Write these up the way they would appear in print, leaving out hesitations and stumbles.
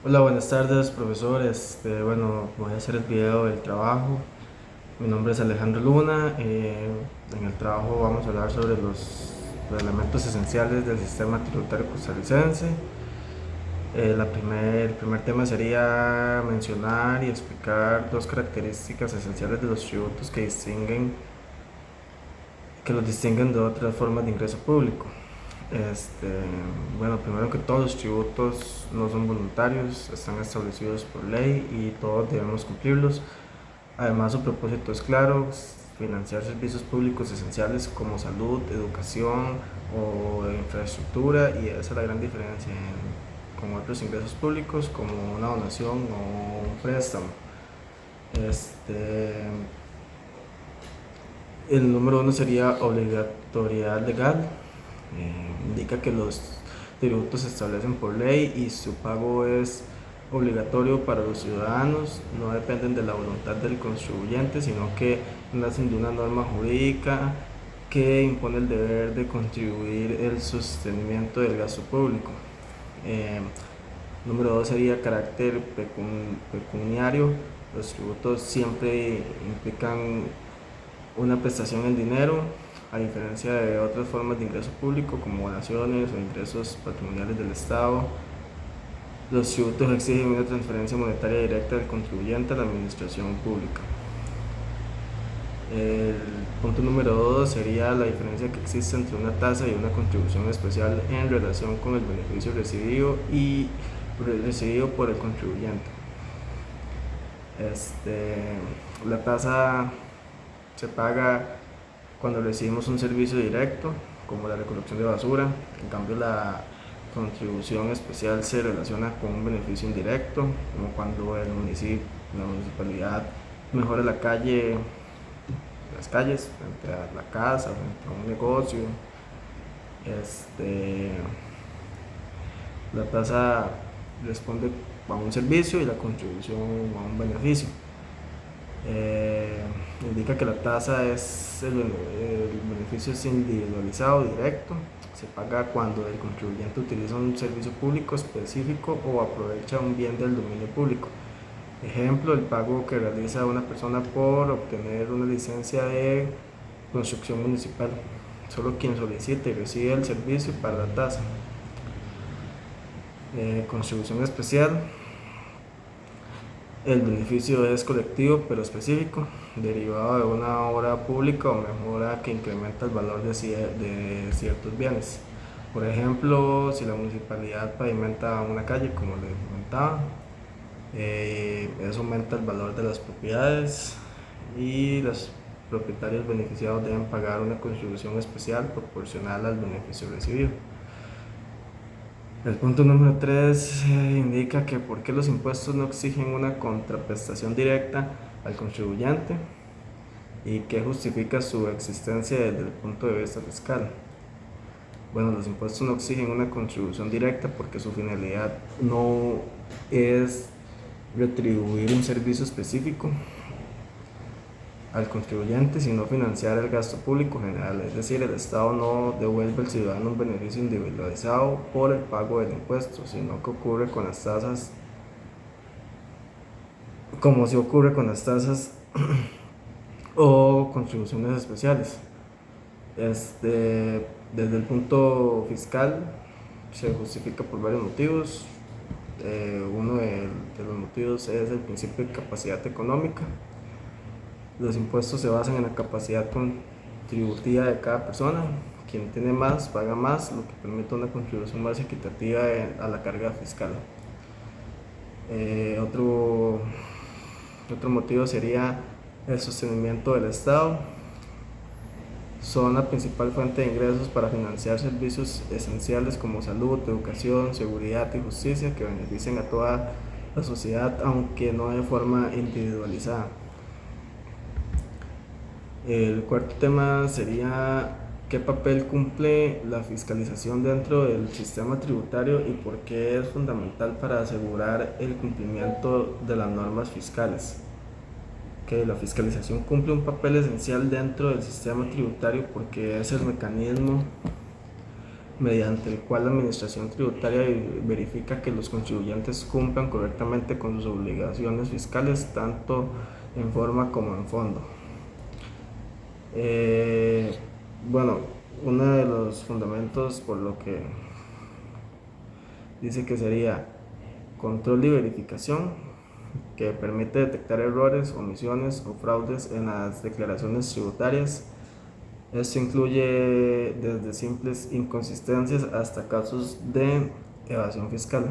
Hola, buenas tardes, profesor. Bueno, voy a hacer el video del trabajo. Mi nombre es Alejandro Luna. En el trabajo vamos a hablar sobre los elementos esenciales del sistema tributario costarricense. El primer tema sería mencionar y explicar dos características esenciales de los tributos que los distinguen de otras formas de ingreso público. Este, bueno, primero que todos los tributos no son voluntarios, están establecidos por ley y todos debemos cumplirlos. Además, su propósito es claro: financiar servicios públicos esenciales como salud, educación o infraestructura, y esa es la gran diferencia con otros ingresos públicos como una donación o un préstamo. Este, el número uno sería obligatoriedad legal. Indica que los tributos se establecen por ley y su pago es obligatorio para los ciudadanos, no dependen de la voluntad del contribuyente, sino que nacen de una norma jurídica que impone el deber de contribuir el sostenimiento del gasto público. Eh, Número dos sería carácter pecuniario. Los tributos siempre implican una prestación en dinero, a diferencia de otras formas de ingreso público como donaciones o ingresos patrimoniales del Estado. Los tributos exigen una transferencia monetaria directa del contribuyente a la administración pública. El punto número 2 sería la diferencia que existe entre una tasa y una contribución especial en relación con el beneficio recibido por el contribuyente. La tasa se paga cuando recibimos un servicio directo, como la recolección de basura. En cambio, la contribución especial se relaciona con un beneficio indirecto, como cuando la municipalidad mejora las calles frente a la casa, frente a un negocio. Este, la tasa responde a un servicio y la contribución a un beneficio. Indica que la tasa el beneficio es individualizado, directo, se paga cuando el contribuyente utiliza un servicio público específico o aprovecha un bien del dominio público. Ejemplo: el pago que realiza una persona por obtener una licencia de construcción municipal. Solo quien solicita y recibe el servicio paga la tasa. Contribución especial: el beneficio es colectivo pero específico, derivado de una obra pública o mejora que incrementa el valor de ciertos bienes. Por ejemplo, si la municipalidad pavimenta una calle, como les comentaba, eso aumenta el valor de las propiedades y los propietarios beneficiados deben pagar una contribución especial proporcional al beneficio recibido. El punto número 3 indica que por qué los impuestos no exigen una contraprestación directa al contribuyente y qué justifica su existencia desde el punto de vista fiscal. Bueno, los impuestos no exigen una contribución directa porque su finalidad no es retribuir un servicio específico al contribuyente, sino financiar el gasto público general. Es decir, el Estado no devuelve al ciudadano un beneficio individualizado por el pago del impuesto, sino que ocurre con las tasas, como si ocurre con las tasas o contribuciones especiales. Desde el punto fiscal se justifica por varios motivos. Uno de los motivos es el principio de capacidad económica. Los impuestos se basan en la capacidad contributiva de cada persona. Quien tiene más paga más, lo que permite una contribución más equitativa a la carga fiscal. Otro motivo sería el sostenimiento del Estado. Son la principal fuente de ingresos para financiar servicios esenciales como salud, educación, seguridad y justicia, que benefician a toda la sociedad, aunque no de forma individualizada. El cuarto tema sería qué papel cumple la fiscalización dentro del sistema tributario y por qué es fundamental para asegurar el cumplimiento de las normas fiscales. Que la fiscalización cumple un papel esencial dentro del sistema tributario porque es el mecanismo mediante el cual la Administración Tributaria verifica que los contribuyentes cumplan correctamente con sus obligaciones fiscales, tanto en forma como en fondo. Bueno, uno de los fundamentos por lo que dice que sería control y verificación, que permite detectar errores, omisiones o fraudes en las declaraciones tributarias. Esto incluye desde simples inconsistencias hasta casos de evasión fiscal.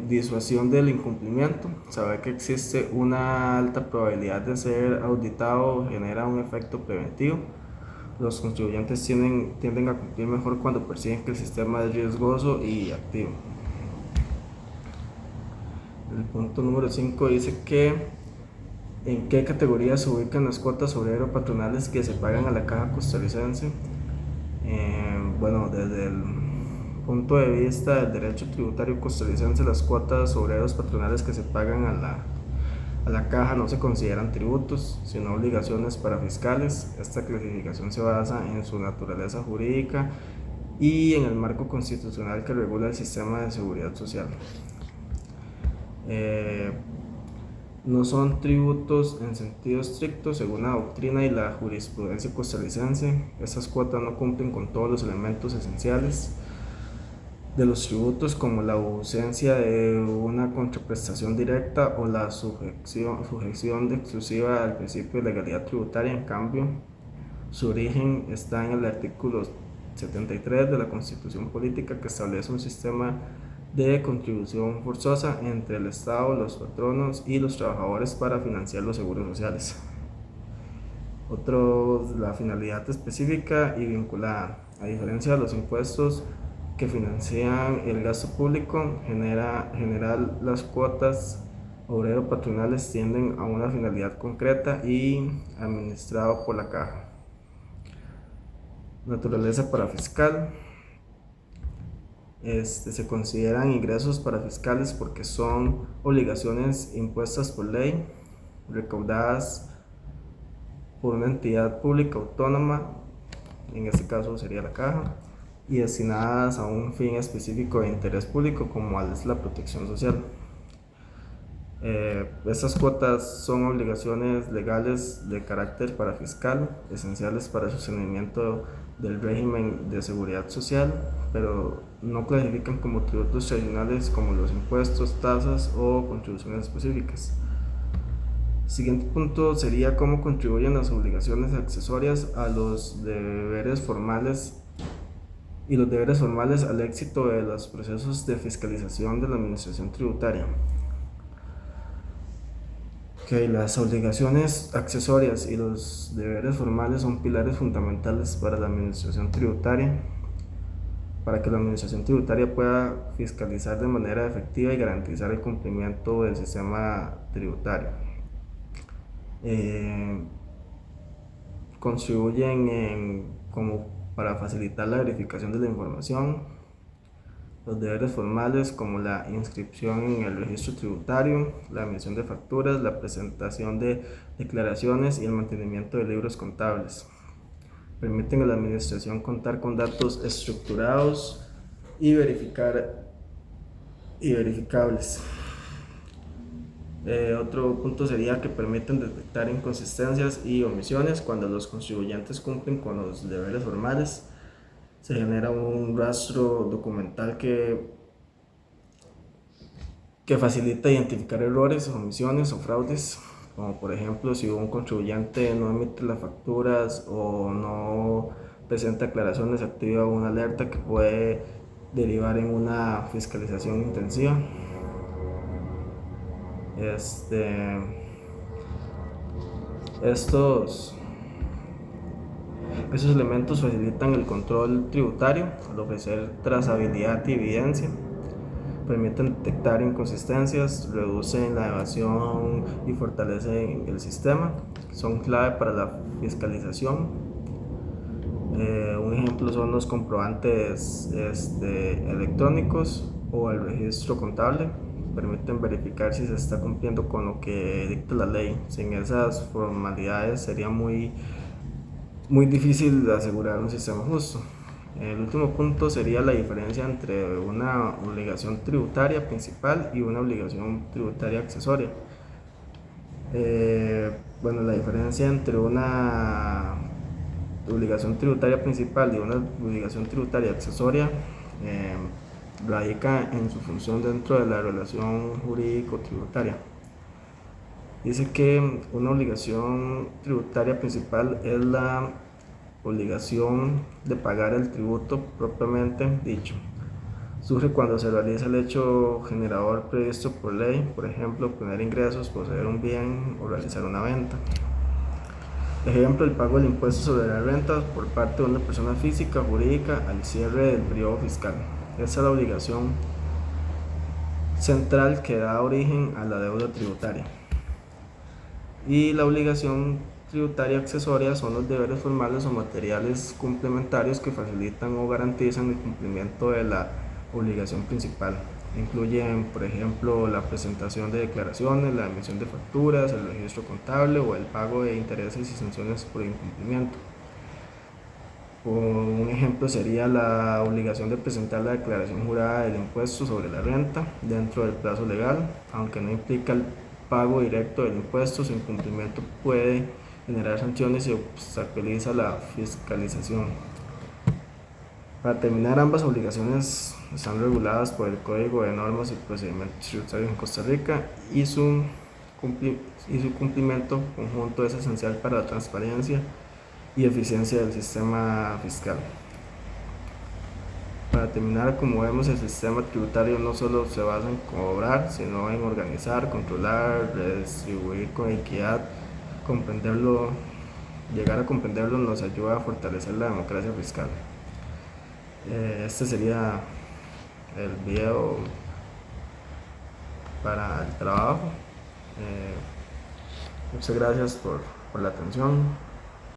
Disuasión del incumplimiento. Saber que existe una alta probabilidad de ser auditado genera un efecto preventivo. Los contribuyentes tienden a cumplir mejor cuando perciben que el sistema es riesgoso y activo. El punto número 5 dice que en qué categoría se ubican las cuotas obrero-patronales que se pagan a la Caja Costarricense. Bueno, desde el punto de vista del derecho tributario costarricense, las cuotas obreros patronales que se pagan a la Caja no se consideran tributos, sino obligaciones para fiscales. Esta clasificación se basa en su naturaleza jurídica y en el marco constitucional que regula el sistema de seguridad social. No son tributos en sentido estricto según la doctrina y la jurisprudencia costarricense. Estas cuotas no cumplen con todos los elementos esenciales de los tributos, como la ausencia de una contraprestación directa o la sujeción de exclusiva al principio de legalidad tributaria. En cambio, su origen está en el artículo 73 de la Constitución Política, que establece un sistema de contribución forzosa entre el Estado, los patronos y los trabajadores para financiar los seguros sociales. La finalidad específica y vinculada. A diferencia de los impuestos que financian el gasto público, general las cuotas obrero-patronales tienden a una finalidad concreta y administrado por la Caja. Naturaleza parafiscal. Se consideran ingresos parafiscales porque son obligaciones impuestas por ley, recaudadas por una entidad pública autónoma, en este caso sería la Caja, y destinadas a un fin específico de interés público, como es la protección social. Estas cuotas son obligaciones legales de carácter parafiscal, esenciales para el sostenimiento del régimen de seguridad social, pero no clasifican como tributos tradicionales como los impuestos, tasas o contribuciones específicas. Siguiente punto sería cómo contribuyen las obligaciones accesorias a los deberes formales y los deberes formales al éxito de los procesos de fiscalización de la administración tributaria. Las obligaciones accesorias y los deberes formales son pilares fundamentales para la administración tributaria, para que la administración tributaria pueda fiscalizar de manera efectiva y garantizar el cumplimiento del sistema tributario. Contribuyen como para facilitar la verificación de la información. Los deberes formales, como la inscripción en el registro tributario, la emisión de facturas, la presentación de declaraciones y el mantenimiento de libros contables, permiten a la administración contar con datos estructurados y verificables. Otro punto sería que permiten detectar inconsistencias y omisiones. Cuando los contribuyentes cumplen con los deberes formales, se genera un rastro documental que facilita identificar errores, omisiones o fraudes, como por ejemplo si un contribuyente no emite las facturas o no presenta aclaraciones, activa una alerta que puede derivar en una fiscalización intensiva. Esos elementos facilitan el control tributario al ofrecer trazabilidad y evidencia, permiten detectar inconsistencias, reducen la evasión y fortalecen el sistema, son clave para la fiscalización. Un ejemplo son los comprobantes electrónicos o el registro contable. Permiten verificar si se está cumpliendo con lo que dicta la ley. Sin esas formalidades sería muy muy difícil de asegurar un sistema justo. El último punto sería la diferencia entre una obligación tributaria principal y una obligación tributaria accesoria. Bueno, la diferencia entre una obligación tributaria principal y una obligación tributaria accesoria eh, radica en su función dentro de la relación jurídico-tributaria. Dice que una obligación tributaria principal es la obligación de pagar el tributo propiamente dicho. Surge cuando se realiza el hecho generador previsto por ley, por ejemplo, obtener ingresos, poseer un bien o realizar una venta. Ejemplo, el pago del impuesto sobre la renta por parte de una persona física o jurídica al cierre del periodo fiscal. Esa es la obligación central que da origen a la deuda tributaria. Y la obligación tributaria accesoria son los deberes formales o materiales complementarios que facilitan o garantizan el cumplimiento de la obligación principal. Incluyen, por ejemplo, la presentación de declaraciones, la emisión de facturas, el registro contable o el pago de intereses y sanciones por incumplimiento. Un ejemplo sería la obligación de presentar la declaración jurada del impuesto sobre la renta dentro del plazo legal, aunque no implica el pago directo del impuesto. Su incumplimiento puede generar sanciones y obstaculiza la fiscalización. Para terminar, ambas obligaciones están reguladas por el Código de Normas y Procedimientos Tributarios en Costa Rica y su cumplimiento conjunto es esencial para la transparencia y eficiencia del sistema fiscal. Para terminar, como vemos, el sistema tributario no solo se basa en cobrar, sino en organizar, controlar, redistribuir con equidad. Comprenderlo, llegar a comprenderlo nos ayuda a fortalecer la democracia fiscal. Este sería el video para el trabajo. Muchas gracias por la atención.